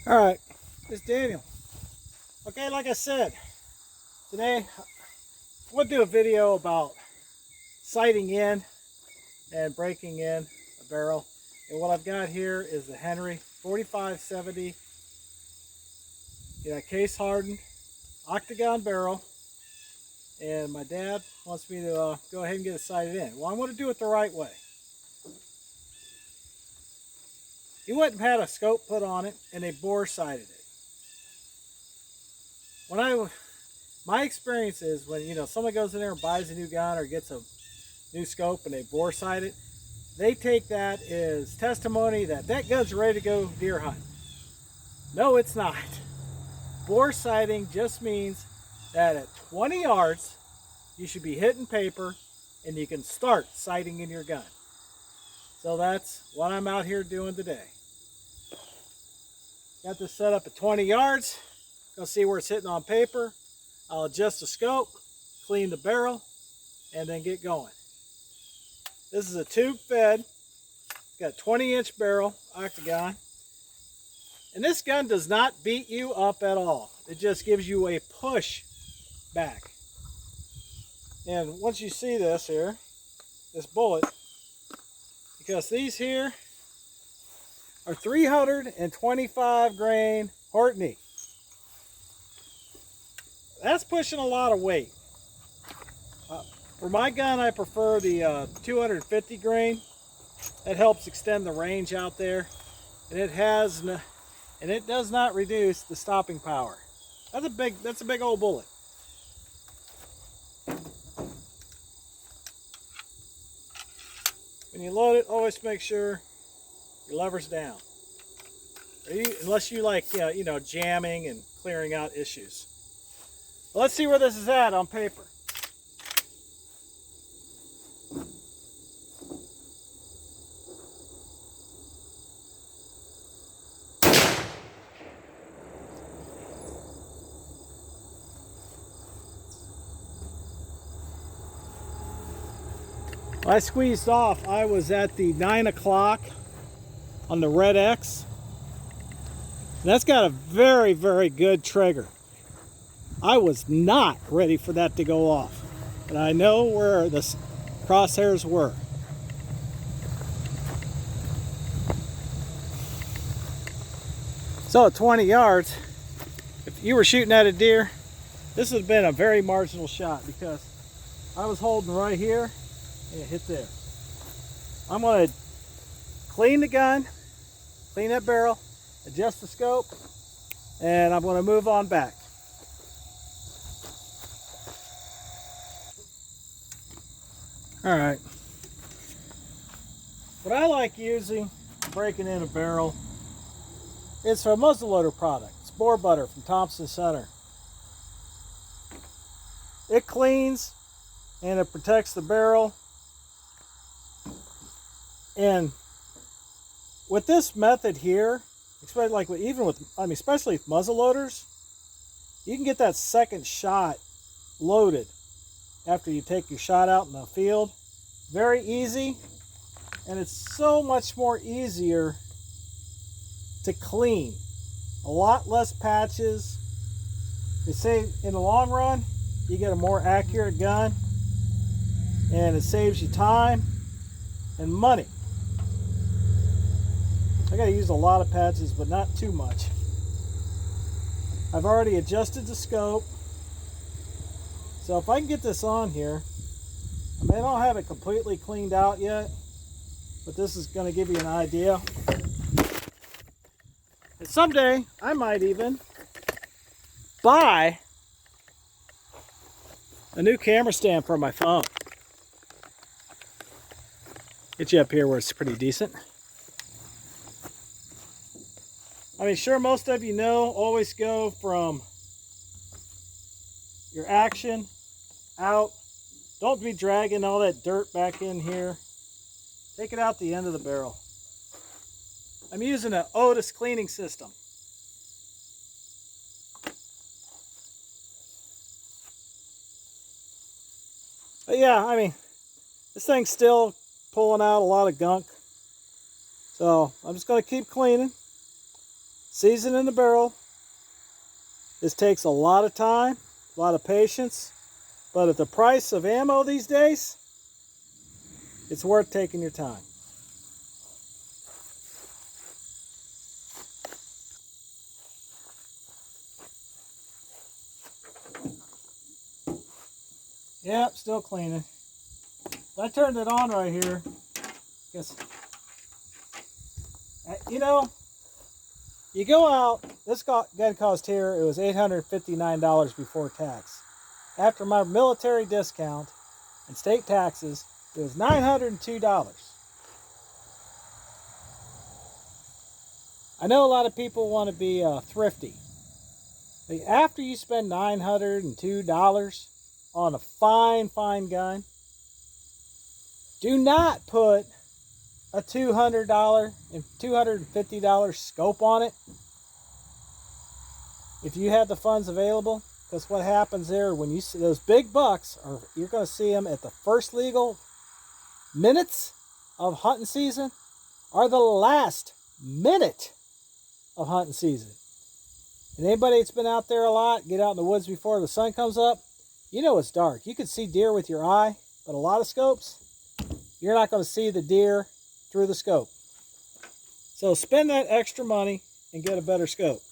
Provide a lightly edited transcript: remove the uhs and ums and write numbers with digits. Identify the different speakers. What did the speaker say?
Speaker 1: All right, it's Daniel. Okay, like I said, today I want to do a video about sighting in and breaking in a barrel. And what I've got here is the Henry 4570, case hardened octagon barrel. And my dad wants me to go ahead and get it sighted in. Well, I'm going to do it the right way. He went and had a scope put on it, and they bore sighted it. My experience is when someone goes in there and buys a new gun or gets a new scope and they bore sight it, they take that as testimony that that gun's ready to go deer hunt. No, it's not. Bore sighting just means that at 20 yards you should be hitting paper and you can start sighting in your gun. So that's what I'm out here doing today. Got this set up at 20 yards. Gonna see where it's hitting on paper. I'll adjust the scope, clean the barrel, and then get going. This is a tube fed, got a 20-inch barrel, octagon. And this gun does not beat you up at all. It just gives you a push back. And once you see this here, this bullet, because these here are 325 grain hardened. That's pushing a lot of weight. For my gun, I prefer the 250 grain. That helps extend the range out there, and it does not reduce the stopping power. That's a big old bullet. When you load it, always make sure your lever's down. Unless you like jamming and clearing out issues. Well, let's see where this is at on paper. When I squeezed off, I was at the 9 o'clock on the red X. And that's got a very, very good trigger. I was not ready for that to go off, but I know where the crosshairs were. So at 20 yards, if you were shooting at a deer, this would have been a very marginal shot because I was holding right here and it hit there. I'm going to clean the gun, clean that barrel, adjust the scope, and I'm going to move on back. All right. What I like using, breaking in a barrel, is a muzzleloader product. It's boar butter from Thompson Center. It cleans and it protects the barrel. And with this method here, especially especially with muzzleloaders, you can get that second shot loaded after you take your shot out in the field. Very easy, and it's so much more easier to clean. A lot less patches. They say in the long run, you get a more accurate gun, and it saves you time and money. I gotta use a lot of patches, but not too much. I've already adjusted the scope. So if I can get this on here, I don't have it completely cleaned out yet, but this is going to give you an idea. And someday, I might even buy a new camera stand for my phone. Get you up here where it's pretty decent. Sure, most of you know, always go from your action out. Don't be dragging all that dirt back in here. Take it out the end of the barrel. I'm using an Otis cleaning system. But yeah, this thing's still pulling out a lot of gunk. So I'm just going to keep cleaning. Seasoning the barrel. This takes a lot of time, a lot of patience, but at the price of ammo these days, it's worth taking your time. Yep, still cleaning. I turned it on right here. Guess, you know, you go out, this gun cost here, it was $859 before tax. After my military discount and state taxes, it was $902. I know a lot of people want to be thrifty. But after you spend $902 on a fine gun, do not put a $200 and $250 scope on it if you have the funds available, because what happens there when you see those big bucks, you're going to see them at the first legal minutes of hunting season or the last minute of hunting season. And anybody that's been out there a lot, get out in the woods before the sun comes up, you know it's dark. You can see deer with your eye, but a lot of scopes, you're not going to see the deer through the scope. So spend that extra money and get a better scope.